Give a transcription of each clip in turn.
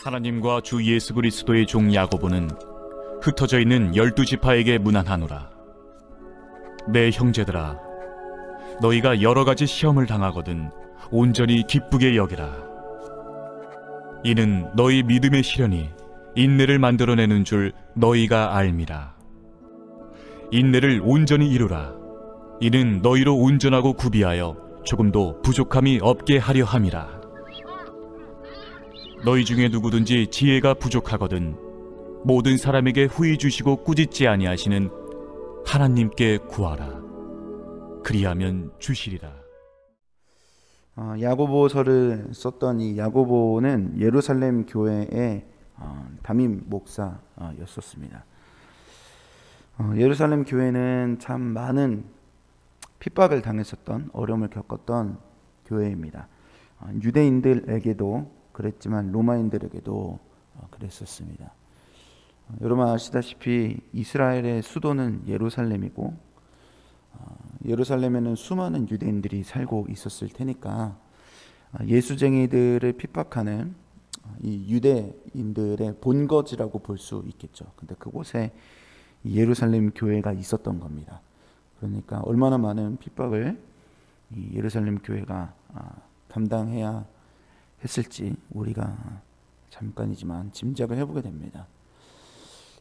하나님과 주 예수 그리스도의 종 야고보는 흩어져 있는 12지파에게 문안하노라. 내 형제들아, 너희가 여러 가지 시험을 당하거든 온전히 기쁘게 여기라. 이는 너희 믿음의 시련이 인내를 만들어내는 줄 너희가 알미라. 인내를 온전히 이루라. 이는 너희로 온전하고 구비하여 조금도 부족함이 없게 하려 함이라. 너희 중에 누구든지 지혜가 부족하거든 모든 사람에게 후히 주시고 꾸짖지 아니하시는 하나님께 구하라. 그리하면 주시리라. 야고보서를 썼던 이 야고보는 예루살렘 교회의 담임 목사였었습니다. 예루살렘 교회는 참 많은 핍박을 당했었던, 어려움을 겪었던 교회입니다. 유대인들에게도 그랬지만 로마인들에게도 그랬었습니다. 여러분 아시다시피 이스라엘의 수도는 예루살렘이고 예루살렘에는 수많은 유대인들이 살고 있었을 테니까 예수쟁이들을 핍박하는 이 유대인들의 본거지라고 볼 수 있겠죠. 근데 그곳에 예루살렘 교회가 있었던 겁니다. 그러니까 얼마나 많은 핍박을 이 예루살렘 교회가 감당해야 했을지 우리가 잠깐이지만 짐작을 해보게 됩니다.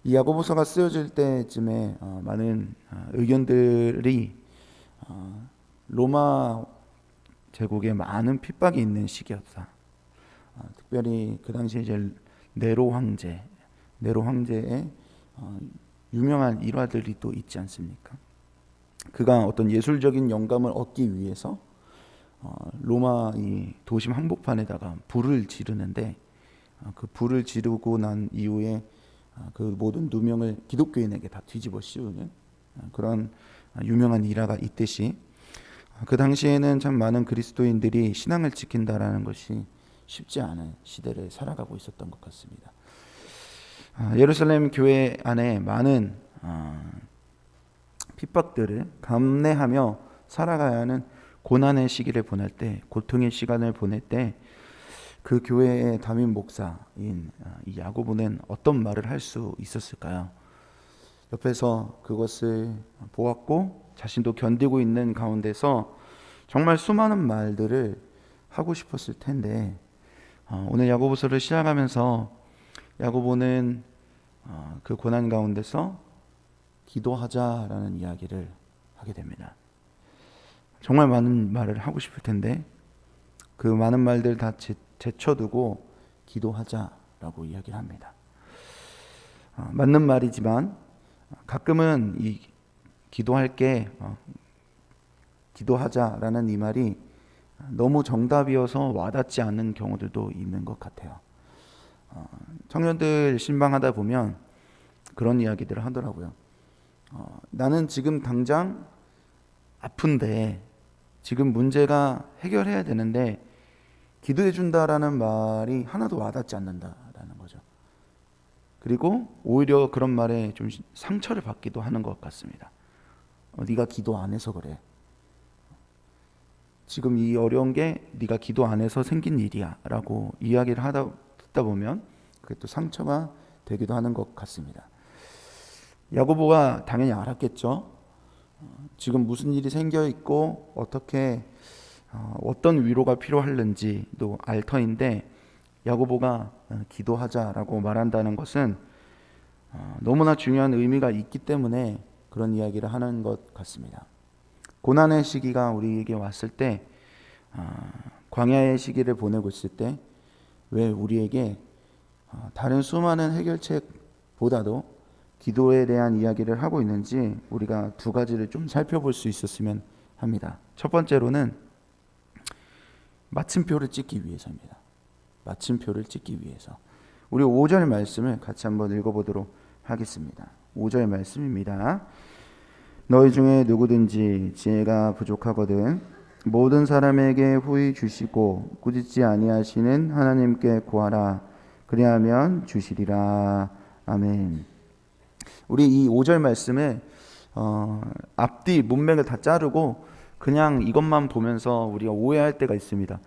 이 야고보서가 쓰여질 때쯤에 많은 의견들이 로마 제국에 많은 핍박이 있는 시기였다. 특별히 그 당시에 이제 네로 황제의 유명한 일화들이 또 있지 않습니까? 그가 어떤 예술적인 영감을 얻기 위해서 로마 이 도심 한복판에다가 불을 지르는데 그 불을 지르고 난 이후에 그 모든 누명을 기독교인에게 다 뒤집어 씌우는 그런 유명한 일화가 있듯이 그 당시에는 참 많은 그리스도인들이 신앙을 지킨다라는 것이 쉽지 않은 시대를 살아가고 있었던 것 같습니다. 예루살렘 교회 안에 많은 핍박들을 감내하며 살아가야 하는 고난의 시기를 보낼 때, 고통의 시간을 보낼 때 그 교회의 담임 목사인 이 야고보는 어떤 말을 할 수 있었을까요? 옆에서 그것을 보았고 자신도 견디고 있는 가운데서 정말 수많은 말들을 하고 싶었을 텐데 오늘 야고보서를 시작하면서 야고보는 그 고난 가운데서 기도하자라는 이야기를 하게 됩니다. 정말 많은 말을 하고 싶을 텐데 그 많은 말들 다 제쳐두고 기도하자라고 이야기를 합니다. 맞는 말이지만 가끔은 이 기도할게, 기도하자라는 이 말이 너무 정답이어서 와닿지 않는 경우들도 있는 것 같아요. 청년들 신방하다 보면 그런 이야기들을 하더라고요. 나는 지금 당장 아픈데 지금 문제가 해결해야 되는데 기도해 준다라는 말이 하나도 와닿지 않는다라는 거죠. 그리고 오히려 그런 말에 좀 상처를 받기도 하는 것 같습니다. 네가 기도 안 해서 그래. 지금 이 어려운 게 네가 기도 안 해서 생긴 일이야 라고 이야기를 듣다 보면 그게 또 상처가 되기도 하는 것 같습니다. 야고보가 당연히 알았겠죠. 지금 무슨 일이 생겨 있고 어떤 위로가 필요할는지도 알 터인데 야고보가 기도하자라고 말한다는 것은 너무나 중요한 의미가 있기 때문에 그런 이야기를 하는 것 같습니다. 고난의 시기가 우리에게 왔을 때 광야의 시기를 보내고 있을 때 왜 우리에게 다른 수많은 해결책보다도 기도에 대한 이야기를 하고 있는지 우리가 두 가지를 좀 살펴볼 수 있었으면 합니다. 첫 번째로는 마침표를 찍기 위해서입니다. 마침표를 찍기 위해서. 우리 5절 말씀을 같이 한번 읽어보도록 하겠습니다. 5절 말씀입니다. 너희 중에 누구든지 지혜가 부족하거든 모든 사람에게 후히 주시고 꾸짖지 아니하시는 하나님께 구하라. 그리하면 주시리라. 아멘. 우리 이 5절 말씀에 앞뒤 문맥을 다 자르고 그냥 이것만 보면서 우리가 오해할 때가 있습니다.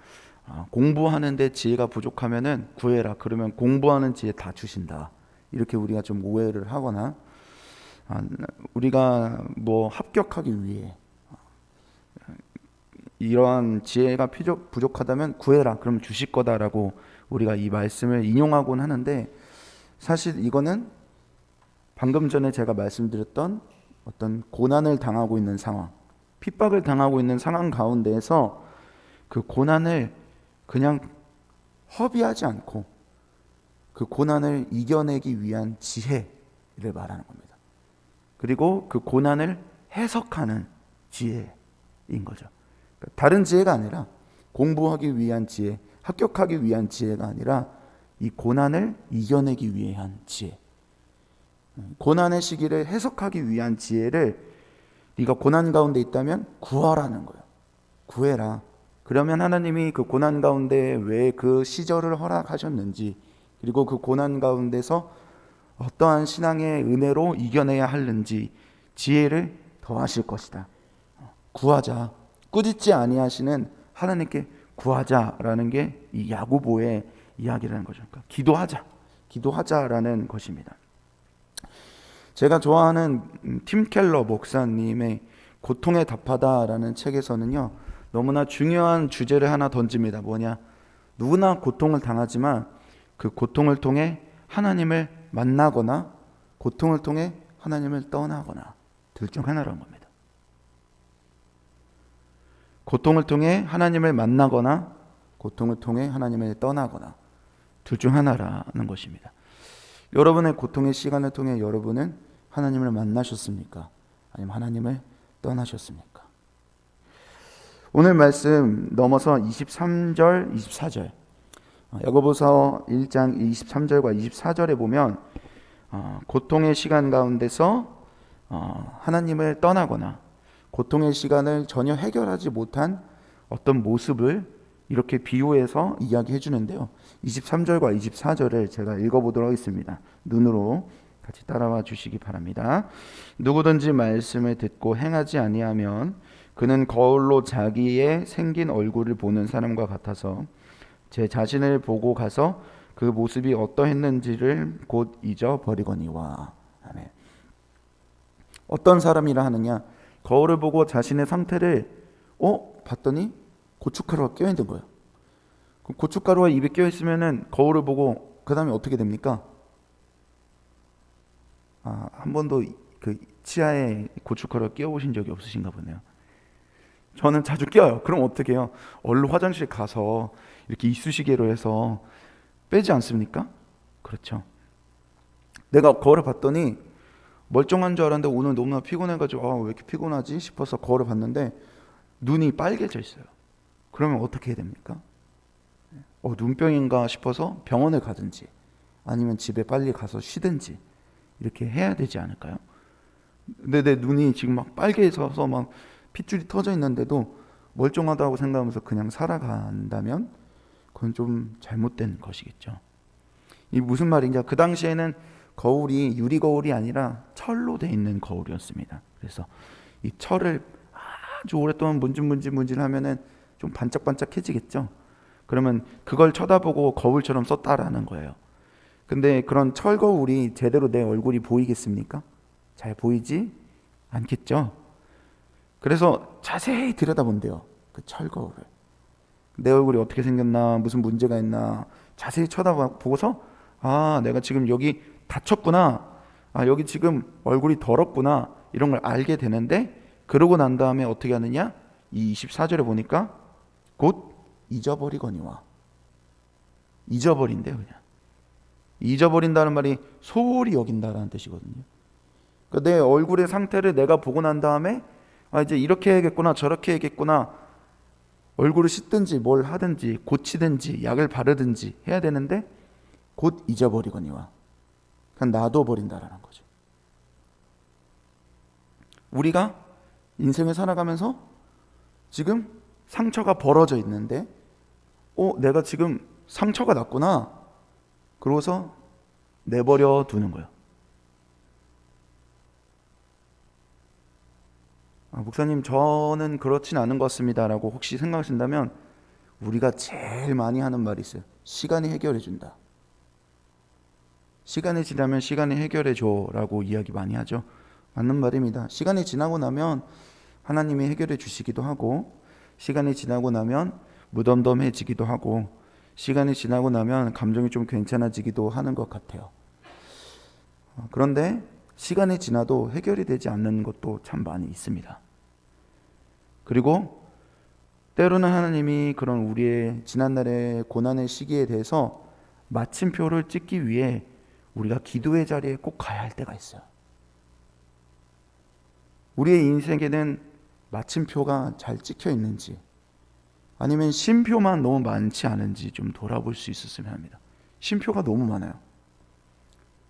공부하는데 지혜가 부족하면은 구해라. 그러면 공부하는 지혜 다 주신다. 이렇게 우리가 좀 오해를 하거나 우리가 뭐 합격하기 위해 이러한 지혜가 부족하다면 구해라. 그러면 주실 거다라고 우리가 이 말씀을 인용하곤 하는데 사실 이거는 방금 전에 제가 말씀드렸던 어떤 고난을 당하고 있는 상황, 핍박을 당하고 있는 상황 가운데에서 그 고난을 그냥 허비하지 않고 그 고난을 이겨내기 위한 지혜를 말하는 겁니다. 그리고 그 고난을 해석하는 지혜인 거죠. 다른 지혜가 아니라 공부하기 위한 지혜, 합격하기 위한 지혜가 아니라 이 고난을 이겨내기 위한 지혜. 고난의 시기를 해석하기 위한 지혜를 네가 고난 가운데 있다면 구하라는 거예요. 구해라. 그러면 하나님이 그 고난 가운데 왜 그 시절을 허락하셨는지, 그리고 그 고난 가운데서 어떠한 신앙의 은혜로 이겨내야 하는지 지혜를 더하실 것이다. 구하자. 꾸짖지 아니하시는 하나님께 구하자라는 게 이 야고보의 이야기라는 거죠. 그러니까 기도하자라는 것입니다. 제가 좋아하는 팀 켈러 목사님의 고통에 답하다라는 책에서는요, 너무나 중요한 주제를 하나 던집니다. 뭐냐? 누구나 고통을 당하지만 그 고통을 통해 하나님을 만나거나 고통을 통해 하나님을 떠나거나 둘 중 하나라는 겁니다. 고통을 통해 하나님을 만나거나 고통을 통해 하나님을 떠나거나 둘 중 하나라는 것입니다. 여러분의 고통의 시간을 통해 여러분은 하나님을 만나셨습니까? 아니면 하나님을 떠나셨습니까? 오늘 말씀 넘어서 23절, 24절 야고보서 1장 23절과 24절에 보면 고통의 시간 가운데서 하나님을 떠나거나 고통의 시간을 전혀 해결하지 못한 어떤 모습을 이렇게 비유해서 이야기해 주는데요. 23절과 24절을 제가 읽어보도록 하겠습니다. 눈으로 같이 따라와 주시기 바랍니다. 누구든지 말씀을 듣고 행하지 아니하면 그는 거울로 자기의 생긴 얼굴을 보는 사람과 같아서 제 자신을 보고 가서 그 모습이 어떠했는지를 곧 잊어버리거니와. 아멘. 어떤 사람이라 하느냐? 거울을 보고 자신의 상태를 봤더니 고춧가루가 껴있는 거예요. 고춧가루가 입에 껴있으면은 거울을 보고 그 다음에 어떻게 됩니까? 한 번도 그 치아에 고춧가루가 끼워보신 적이 없으신가 보네요. 저는 자주 껴요. 그럼 어떻게 해요? 얼른 화장실 가서 이렇게 이쑤시개로 해서 빼지 않습니까? 그렇죠. 내가 거울을 봤더니 멀쩡한 줄 알았는데 오늘 너무나 피곤해가지고 왜 이렇게 피곤하지 싶어서 거울을 봤는데 눈이 빨개져 있어요. 그러면 어떻게 해야 됩니까? 눈병인가 싶어서 병원을 가든지 아니면 집에 빨리 가서 쉬든지 이렇게 해야 되지 않을까요? 근데 내 눈이 지금 막 빨개져서 막 핏줄이 터져 있는데도 멀쩡하다고 생각하면서 그냥 살아간다면 그건 좀 잘못된 것이겠죠. 이 무슨 말인지, 그 당시에는 거울이 유리 거울이 아니라 철로 돼 있는 거울이었습니다. 그래서 이 철을 아주 오랫동안 문질문질하면은 좀 반짝반짝해지겠죠. 그러면 그걸 쳐다보고 거울처럼 썼다라는 거예요. 근데 그런 철 거울이 제대로 내 얼굴이 보이겠습니까? 잘 보이지 않겠죠. 그래서 자세히 들여다본대요. 그 철 거울을. 내 얼굴이 어떻게 생겼나, 무슨 문제가 있나 자세히 쳐다보고서 내가 지금 여기 다쳤구나, 여기 지금 얼굴이 더럽구나, 이런 걸 알게 되는데, 그러고 난 다음에 어떻게 하느냐? 이 24절에 보니까 곧 잊어버리거니와. 잊어버린대요. 그냥 잊어버린다는 말이 소홀히 여긴다라는 뜻이거든요. 그러니까 내 얼굴의 상태를 내가 보고 난 다음에 이제 이렇게 해야겠구나, 저렇게 해야겠구나, 얼굴을 씻든지 뭘 하든지 고치든지 약을 바르든지 해야 되는데 곧 잊어버리거니와. 그냥 놔둬버린다라는 거죠. 우리가 인생을 살아가면서 지금 상처가 벌어져 있는데 내가 지금 상처가 났구나, 그러고서 내버려 두는 거예요. 목사님 저는 그렇진 않은 것 같습니다 라고 혹시 생각하신다면 우리가 제일 많이 하는 말이 있어요. 시간이 해결해 준다. 시간이 지나면 시간이 해결해 줘라고 이야기 많이 하죠. 맞는 말입니다. 시간이 지나고 나면 하나님이 해결해 주시기도 하고, 시간이 지나고 나면 무덤덤해지기도 하고, 시간이 지나고 나면 감정이 좀 괜찮아지기도 하는 것 같아요. 그런데 시간이 지나도 해결이 되지 않는 것도 참 많이 있습니다. 그리고 때로는 하나님이 그런 우리의 지난날의 고난의 시기에 대해서 마침표를 찍기 위해 우리가 기도의 자리에 꼭 가야 할 때가 있어요. 우리의 인생에는 마침표가 잘 찍혀 있는지, 아니면 쉼표만 너무 많지 않은지 좀 돌아볼 수 있었으면 합니다. 쉼표가 너무 많아요.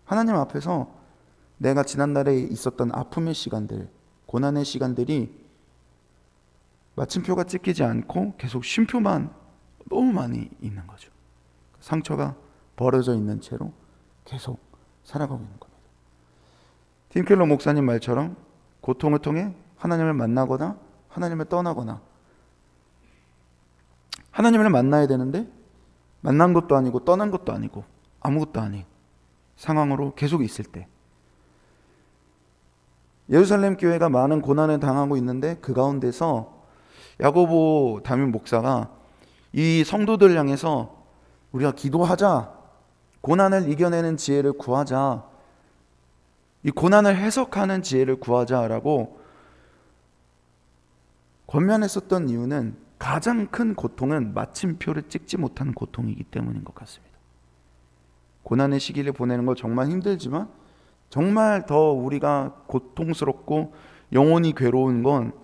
하나님 앞에서 내가 지난날에 있었던 아픔의 시간들, 고난의 시간들이 마침표가 찍히지 않고 계속 쉼표만 너무 많이 있는 거죠. 상처가 벌어져 있는 채로 계속 살아가고 있는 겁니다. 팀 켈러 목사님 말처럼 고통을 통해 하나님을 만나거나 하나님을 떠나거나, 하나님을 만나야 되는데 만난 것도 아니고 떠난 것도 아니고 아무것도 아닌 상황으로 계속 있을 때, 예루살렘 교회가 많은 고난을 당하고 있는데 그 가운데서 야고보 담임 목사가 이 성도들 향해서 우리가 기도하자, 고난을 이겨내는 지혜를 구하자, 이 고난을 해석하는 지혜를 구하자라고 권면했었던 이유는 가장 큰 고통은 마침표를 찍지 못하는 고통이기 때문인 것 같습니다. 고난의 시기를 보내는 거 정말 힘들지만 정말 더 우리가 고통스럽고 영혼이 괴로운 건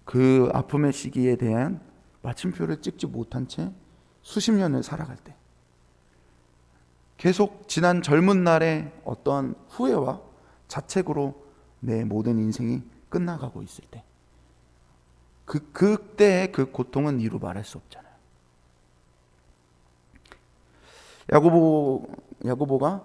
그 아픔의 시기에 대한 마침표를 찍지 못한 채 수십 년을 살아갈 때, 계속 지난 젊은 날의 어떤 후회와 자책으로 내 모든 인생이 끝나가고 있을 때, 그때의 그 고통은 이루 말할 수 없잖아요. 야고보가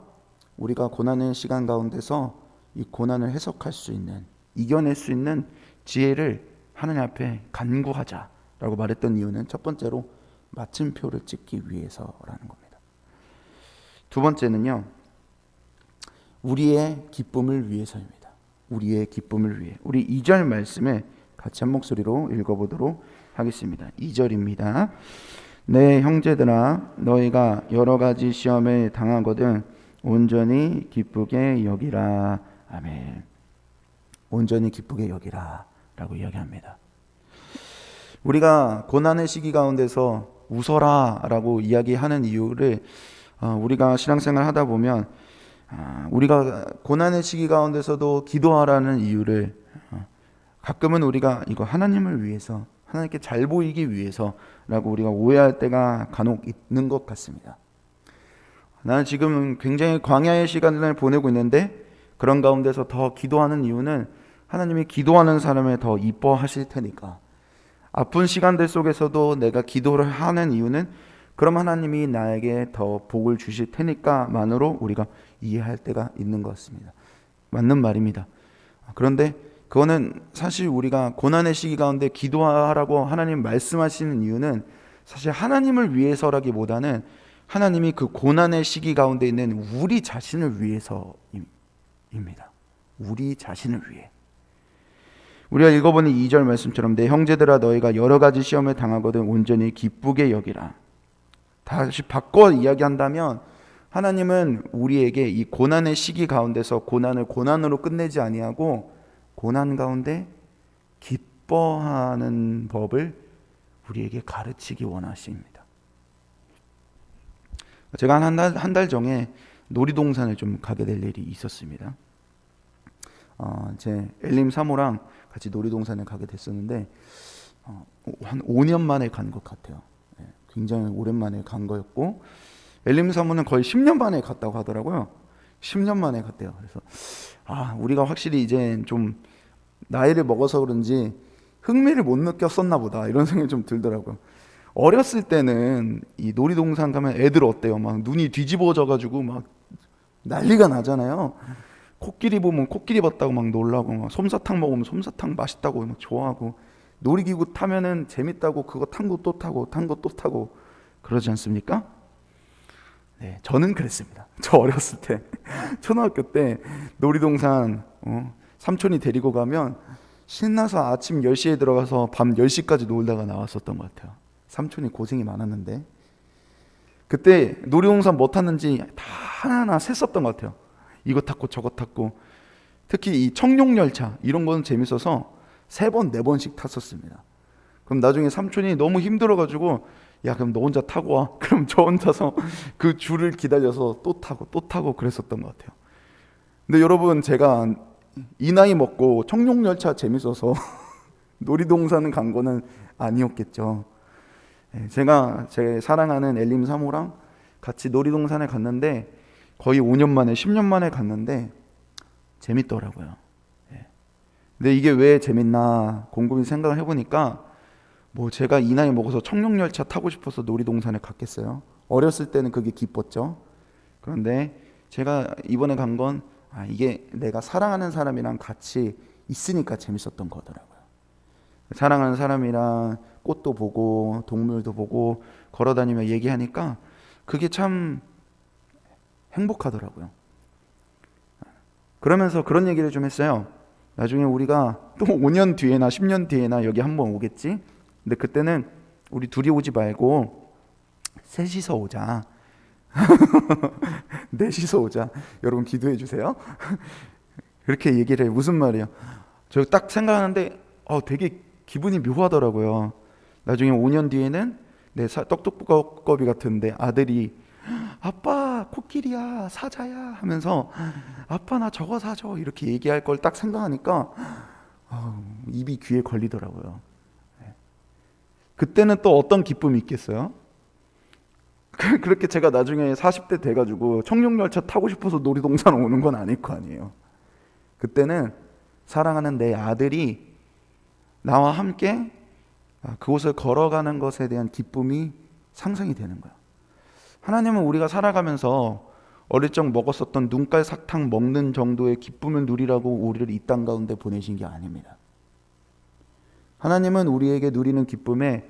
우리가 고난의 시간 가운데서 이 고난을 해석할 수 있는, 이겨낼 수 있는 지혜를 하나님 앞에 간구하자라고 말했던 이유는 첫 번째로 마침표를 찍기 위해서라는 겁니다. 두 번째는요, 우리의 기쁨을 위해서입니다. 우리의 기쁨을 위해. 우리 2절 말씀을 같이 한 목소리로 읽어보도록 하겠습니다. 2절입니다. 내 형제들아, 너희가 여러 가지 시험을 당하거든 온전히 기쁘게 여기라. 아멘. 온전히 기쁘게 여기라 라고 이야기합니다. 우리가 고난의 시기 가운데서 웃어라 라고 이야기하는 이유를 우리가 신앙생활 하다 보면 우리가 고난의 시기 가운데서도 기도하라는 이유를 가끔은 우리가 이거 하나님을 위해서, 하나님께 잘 보이기 위해서라고 우리가 오해할 때가 간혹 있는 것 같습니다. 나는 지금 굉장히 광야의 시간을 보내고 있는데 그런 가운데서 더 기도하는 이유는 하나님이 기도하는 사람을 더 이뻐하실 테니까, 아픈 시간들 속에서도 내가 기도를 하는 이유는 그럼 하나님이 나에게 더 복을 주실 테니까만으로 우리가 이해할 때가 있는 것 같습니다. 맞는 말입니다. 그런데 그거는 사실 우리가 고난의 시기 가운데 기도하라고 하나님 말씀하시는 이유는 사실 하나님을 위해서라기보다는 하나님이 그 고난의 시기 가운데 있는 우리 자신을 위해서입니다. 우리 자신을 위해. 우리가 읽어보는 2절 말씀처럼 내 형제들아 너희가 여러 가지 시험을 당하거든 온전히 기쁘게 여기라. 다시 바꿔 이야기한다면 하나님은 우리에게 이 고난의 시기 가운데서 고난을 고난으로 끝내지 아니하고 고난 가운데 기뻐하는 법을 우리에게 가르치기 원하십니다. 제가 한 달 전에 놀이동산을 좀 가게 될 일이 있었습니다. 제 엘림 사모랑 같이 놀이동산을 가게 됐었는데 한 5년 만에 간 것 같아요. 굉장히 오랜만에 간 거였고, 엘림 사모는 거의 10년 만에 갔다고 하더라고요. 10년 만에 갔대요. 그래서 우리가 확실히 이제 좀 나이를 먹어서 그런지 흥미를 못 느꼈었나 보다 이런 생각이 좀 들더라고요. 어렸을 때는 이 놀이동산 가면 애들 어때요? 막 눈이 뒤집어져 가지고 막 난리가 나잖아요. 코끼리 보면 코끼리 봤다고 막 놀라고, 막 솜사탕 먹으면 솜사탕 맛있다고 막 좋아하고, 놀이기구 타면은 재밌다고 그거 탄 거 또 타고 탄 거 또 타고 그러지 않습니까? 네, 저는 그랬습니다. 저 어렸을 때 초등학교 때 놀이동산 삼촌이 데리고 가면 신나서 아침 10시에 들어가서 밤 10시까지 놀다가 나왔었던 것 같아요. 삼촌이 고생이 많았는데 그때 놀이동산 뭐 탔는지 다 하나하나 셌었던 것 같아요. 이거 탔고 저거 탔고 특히 이 청룡열차 이런 거는 재밌어서 3번 4번씩 탔었습니다. 그럼 나중에 삼촌이 너무 힘들어가지고 야 그럼 너 혼자 타고 와. 그럼 저 혼자서 그 줄을 기다려서 또 타고 그랬었던 것 같아요. 근데 여러분 제가 이 나이 먹고 청룡열차 재밌어서 놀이동산 간 거는 아니었겠죠. 제가 제 사랑하는 엘림 사모랑 같이 놀이동산에 갔는데 거의 5년 만에 10년 만에 갔는데 재밌더라고요. 근데 이게 왜 재밌나 곰곰이 생각을 해보니까 뭐 제가 이 나이 먹어서 청룡열차 타고 싶어서 놀이동산에 갔겠어요? 어렸을 때는 그게 기뻤죠. 그런데 제가 이번에 간 건 이게 내가 사랑하는 사람이랑 같이 있으니까 재밌었던 거더라고요. 사랑하는 사람이랑 꽃도 보고 동물도 보고 걸어다니며 얘기하니까 그게 참 행복하더라고요. 그러면서 그런 얘기를 좀 했어요. 나중에 우리가 또 5년 뒤에나 10년 뒤에나 여기 한번 오겠지? 근데 그때는 우리 둘이 오지 말고 셋이서 오자. 넷이서 오자. 여러분 기도해 주세요. 그렇게 얘기를 해. 무슨 말이에요? 저 딱 생각하는데 되게 기분이 묘하더라고요. 나중에 5년 뒤에는 내 떡두꺼비 같은데 아들이 아빠 코끼리야 사자야 하면서 아빠 나 저거 사줘 이렇게 얘기할 걸 딱 생각하니까 입이 귀에 걸리더라고요. 그때는 또 어떤 기쁨이 있겠어요? 그렇게 제가 나중에 40대 돼가지고 청룡열차 타고 싶어서 놀이동산 오는 건 아닐 거 아니에요. 그때는 사랑하는 내 아들이 나와 함께 그곳을 걸어가는 것에 대한 기쁨이 상상이 되는 거예요. 하나님은 우리가 살아가면서 어릴 적 먹었었던 눈깔 사탕 먹는 정도의 기쁨을 누리라고 우리를 이 땅 가운데 보내신 게 아닙니다. 하나님은 우리에게 누리는 기쁨에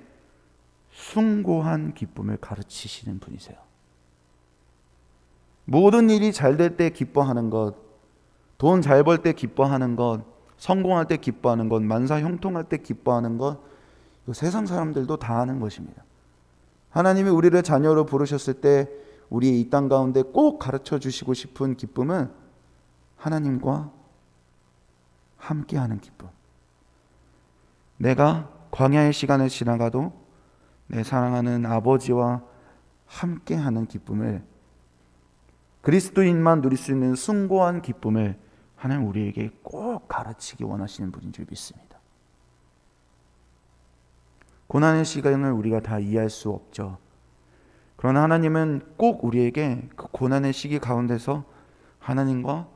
숭고한 기쁨을 가르치시는 분이세요. 모든 일이 잘 될 때 기뻐하는 것, 돈 잘 벌 때 기뻐하는 것, 성공할 때 기뻐하는 것, 만사 형통할 때 기뻐하는 것, 세상 사람들도 다 하는 것입니다. 하나님이 우리를 자녀로 부르셨을 때 우리의 이 땅 가운데 꼭 가르쳐 주시고 싶은 기쁨은 하나님과 함께하는 기쁨. 내가 광야의 시간을 지나가도 내 사랑하는 아버지와 함께하는 기쁨을, 그리스도인만 누릴 수 있는 숭고한 기쁨을 하나님 우리에게 꼭 가르치기 원하시는 분인 줄 믿습니다. 고난의 시간을 우리가 다 이해할 수 없죠. 그러나 하나님은 꼭 우리에게 그 고난의 시기 가운데서 하나님과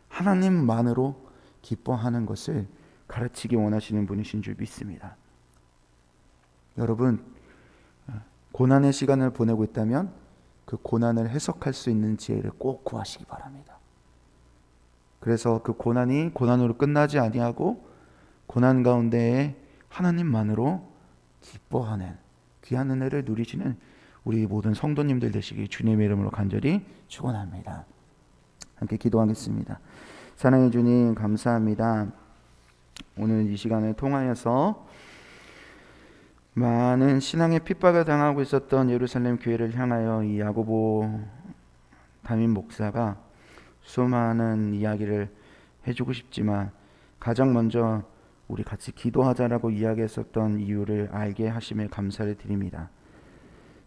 하나님만으로 기뻐하는 것을 가르치기 원하시는 분이신 줄 믿습니다. 여러분, 고난의 시간을 보내고 있다면 그 고난을 해석할 수 있는 지혜를 꼭 구하시기 바랍니다. 그래서 그 고난이 고난으로 끝나지 아니하고 고난 가운데에 하나님만으로 기뻐하는 귀한 은혜를 누리시는 우리 모든 성도님들 되시기 주님의 이름으로 간절히 축원합니다. 함께 기도하겠습니다. 사랑해 주님 감사합니다. 오늘 이 시간을 통하여서 많은 신앙의 핍박을 당하고 있었던 예루살렘 교회를 향하여 이 야고보 담임 목사가 수많은 이야기를 해주고 싶지만 가장 먼저 우리 같이 기도하자라고 이야기했었던 이유를 알게 하심에 감사를 드립니다.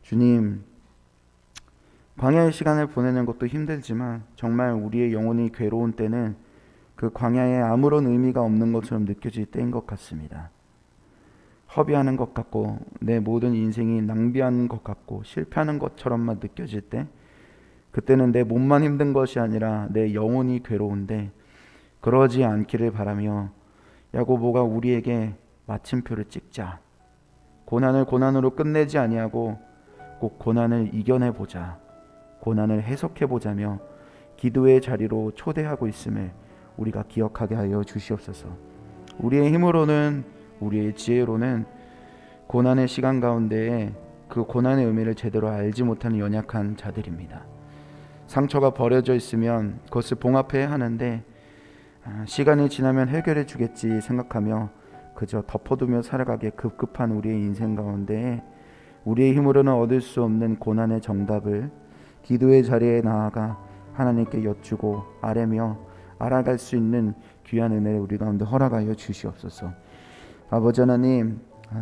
주님, 광야의 시간을 보내는 것도 힘들지만 정말 우리의 영혼이 괴로운 때는 그 광야에 아무런 의미가 없는 것처럼 느껴질 때인 것 같습니다. 허비하는 것 같고 내 모든 인생이 낭비하는 것 같고 실패하는 것처럼만 느껴질 때, 그때는 내 몸만 힘든 것이 아니라 내 영혼이 괴로운데 그러지 않기를 바라며 야고보가 우리에게 마침표를 찍자. 고난을 고난으로 끝내지 아니하고 꼭 고난을 이겨내보자. 고난을 해석해보자며 기도의 자리로 초대하고 있음을 우리가 기억하게 하여 주시옵소서. 우리의 힘으로는 우리의 지혜로는 고난의 시간 가운데에 그 고난의 의미를 제대로 알지 못하는 연약한 자들입니다. 상처가 버려져 있으면 그것을 봉합해야 하는데 시간이 지나면 해결해 주겠지 생각하며 그저 덮어두며 살아가기에 급급한 우리의 인생 가운데 우리의 힘으로는 얻을 수 없는 고난의 정답을 기도의 자리에 나아가 하나님께 여쭈고 아뢰며 알아갈 수 있는 귀한 은혜를 우리 가운데 허락하여 주시옵소서. 아버지 하나님,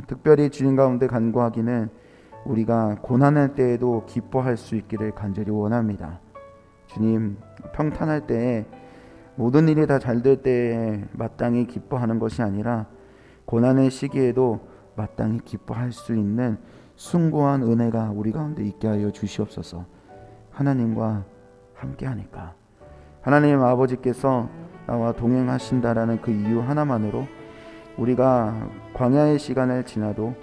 특별히 주님 가운데 간구하기는 우리가 고난할 때에도 기뻐할 수 있기를 간절히 원합니다. 주님, 평탄할 때에 모든 일이 다 잘 될 때에 마땅히 기뻐하는 것이 아니라 고난의 시기에도 마땅히 기뻐할 수 있는 숭고한 은혜가 우리 가운데 있게 하여 주시옵소서. 하나님과 함께하니까 하나님 아버지께서 나와 동행하신다라는 그 이유 하나만으로 우리가 광야의 시간을 지나도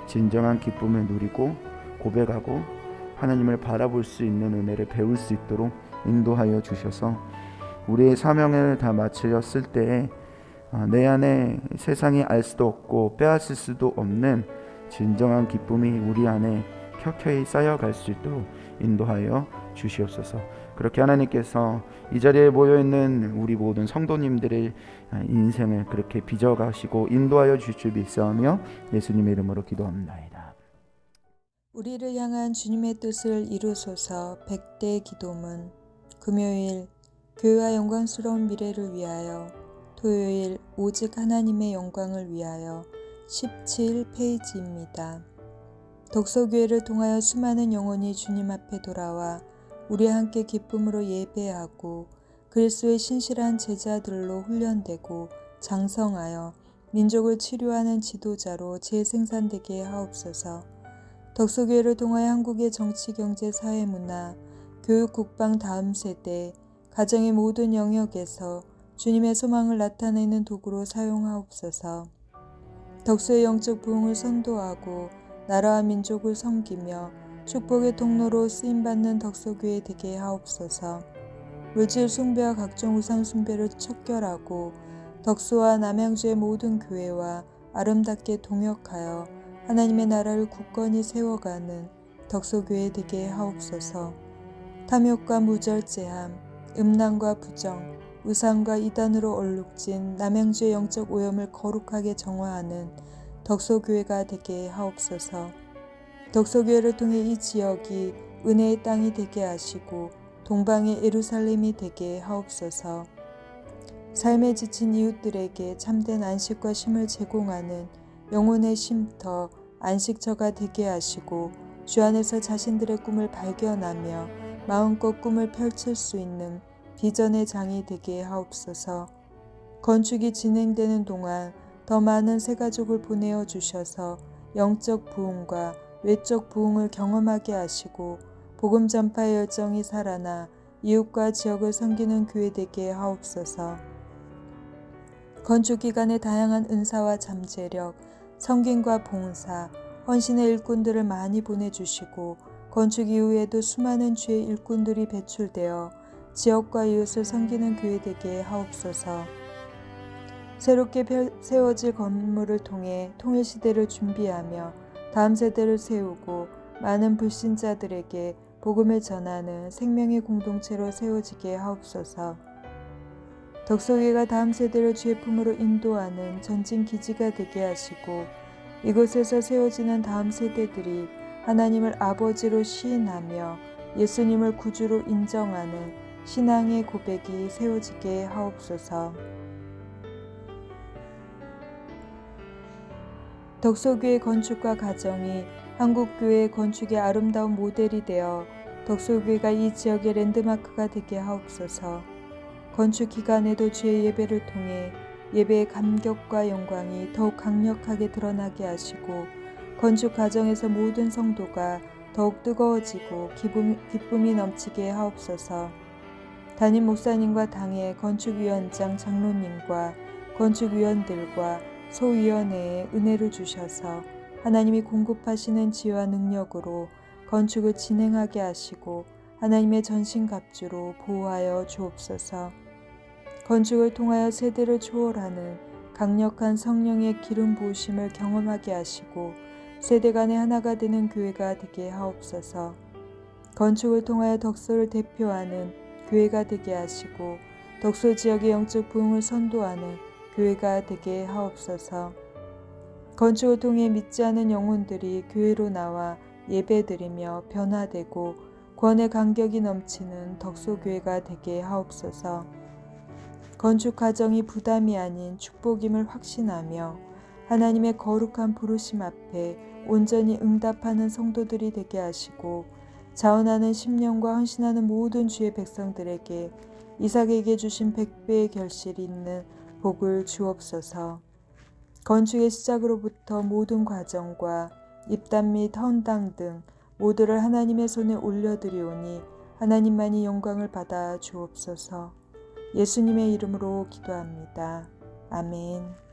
진정한 기쁨을 누리고 고백하고 하나님을 바라볼 수 있는 은혜를 배울 수 있도록 인도하여 주셔서 우리의 사명을 다 마치었을 때에 내 안에 세상이 알 수도 없고 빼앗을 수도 없는 진정한 기쁨이 우리 안에 켜켜이 쌓여갈 수 있도록 인도하여 주시옵소서. 그렇게 하나님께서 이 자리에 모여있는 우리 모든 성도님들의 인생을 그렇게 빚어가시고 인도하여 주실 줄 믿사오며 예수님의 이름으로 기도합니다. 우리를 향한 주님의 뜻을 이루소서. 100대 기도문. 금요일 교회와 영광스러운 미래를 위하여, 토요일 오직 하나님의 영광을 위하여 17페이지입니다. 독서교회를 통하여 수많은 영혼이 주님 앞에 돌아와 우리와 함께 기쁨으로 예배하고 그리스도의 신실한 제자들로 훈련되고 장성하여 민족을 치료하는 지도자로 재생산되게 하옵소서. 독서교회를 통하여 한국의 정치, 경제, 사회, 문화, 교육, 국방 다음 세대, 가정의 모든 영역에서 주님의 소망을 나타내는 도구로 사용하옵소서. 덕수의 영적 부흥을 선도하고 나라와 민족을 섬기며 축복의 통로로 쓰임받는 덕서교회 되게 하옵소서. 물질 숭배와 각종 우상 숭배를 척결하고 덕수와 남양주의 모든 교회와 아름답게 동역하여 하나님의 나라를 굳건히 세워가는 덕서교회 되게 하옵소서. 탐욕과 무절제함, 음란과 부정, 우상과 이단으로 얼룩진 남양주의 영적 오염을 거룩하게 정화하는 덕서교회가 되게 하옵소서. 덕서교회를 통해 이 지역이 은혜의 땅이 되게 하시고 동방의 예루살렘이 되게 하옵소서. 삶에 지친 이웃들에게 참된 안식과 쉼을 제공하는 영혼의 쉼터, 안식처가 되게 하시고 주 안에서 자신들의 꿈을 발견하며 마음껏 꿈을 펼칠 수 있는 비전의 장이 되게 하옵소서. 건축이 진행되는 동안 더 많은 새가족을 보내어 주셔서 영적 부흥과 외적 부흥을 경험하게 하시고 복음 전파의 열정이 살아나 이웃과 지역을 섬기는 교회 되게 하옵소서. 건축 기간의 다양한 은사와 잠재력, 섬김과 봉사, 헌신의 일꾼들을 많이 보내주시고 건축 이후에도 수많은 주의 일꾼들이 배출되어 지역과 이웃을 섬기는 교회 되게 하옵소서. 새롭게 세워질 건물을 통해 통일시대를 준비하며 다음 세대를 세우고 많은 불신자들에게 복음을 전하는 생명의 공동체로 세워지게 하옵소서. 덕서교회가 다음 세대를 주의 품으로 인도하는 전진 기지가 되게 하시고 이곳에서 세워지는 다음 세대들이 하나님을 아버지로 시인하며 예수님을 구주로 인정하는 신앙의 고백이 세워지게 하옵소서. 덕소교회 건축과 가정이 한국교회 건축의 아름다운 모델이 되어 덕소교회가 이 지역의 랜드마크가 되게 하옵소서. 건축 기간에도 주의 예배를 통해 예배의 감격과 영광이 더욱 강력하게 드러나게 하시고 건축 과정에서 모든 성도가 더욱 뜨거워지고 기쁨이 넘치게 하옵소서. 담임 목사님과 당의 건축위원장 장로님과 건축위원들과 소위원회에 은혜를 주셔서 하나님이 공급하시는 지혜와 능력으로 건축을 진행하게 하시고 하나님의 전신갑주로 보호하여 주옵소서. 건축을 통하여 세대를 초월하는 강력한 성령의 기름 부으심을 경험하게 하시고 세대 간의 하나가 되는 교회가 되게 하옵소서. 건축을 통하여 덕소를 대표하는 교회가 되게 하시고 덕소 지역의 영적 부흥을 선도하는 교회가 되게 하옵소서. 건축을 통해 믿지 않은 영혼들이 교회로 나와 예배드리며 변화되고 구원의 감격이 넘치는 덕소교회가 되게 하옵소서. 건축 과정이 부담이 아닌 축복임을 확신하며 하나님의 거룩한 부르심 앞에 온전히 응답하는 성도들이 되게 하시고 자원하는 심령과 헌신하는 모든 주의 백성들에게 이삭에게 주신 100배의 결실이 있는 복을 주옵소서. 건축의 시작으로부터 모든 과정과 입담 및 헌당 등 모두를 하나님의 손에 올려드리오니 하나님만이 영광을 받아 주옵소서. 예수님의 이름으로 기도합니다. 아멘.